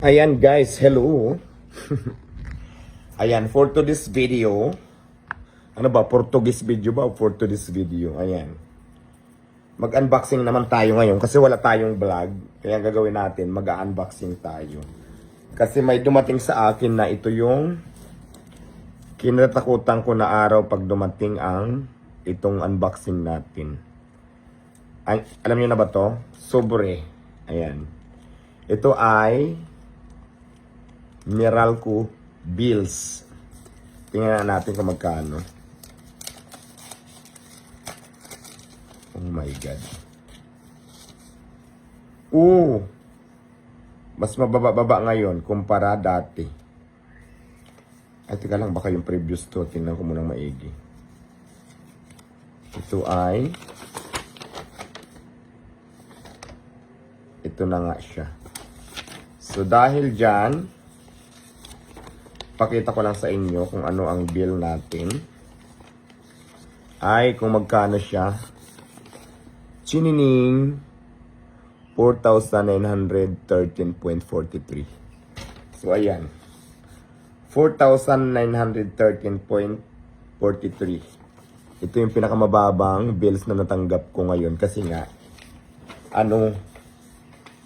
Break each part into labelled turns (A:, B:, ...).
A: Ayan guys, hello. Ayan, for today's video, ano ba, Portuguese video ba o for today's video? Ayan. Mag-unboxing naman tayo ngayon kasi wala tayong vlog. Kaya gagawin natin, mag-unboxing tayo. Kasi may dumating sa akin na ito yung kinatakutan ko na araw pag dumating ang itong unboxing natin. Ay, alam niyo na ba to? Sobre. Ayan. Ito ay Meralco Bills. Tingnan natin kung magkano. Oh my God. Mas mababa ngayon kumpara dati. Ay, teka lang, baka yung previous to. Tingnan ko munang maigi. Ito ay ito na nga siya. So, dahil dyan, pakita ko lang sa inyo kung ano ang bill natin. Ay, kung magkano siya. Chinining, 4,913.43. So, ayan. 4,913.43. Ito yung pinakamababang bills na natanggap ko ngayon. Kasi nga,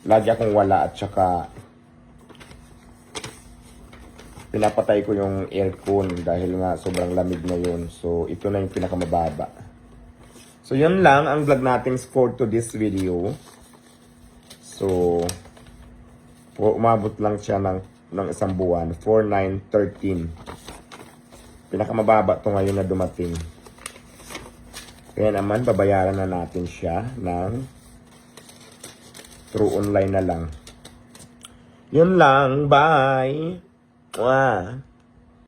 A: lagi akong wala at saka pinapatay ko yung aircon dahil nga sobrang lamig na yun. So, ito na yung pinakamababa. So, yun lang ang vlog natin for today's video. So, umabot lang siya ng isang buwan. 4,913. Pinakamababa to ngayon na dumating. Kaya naman, babayaran na natin siya ng through online na lang. Yun lang. Bye! Wow.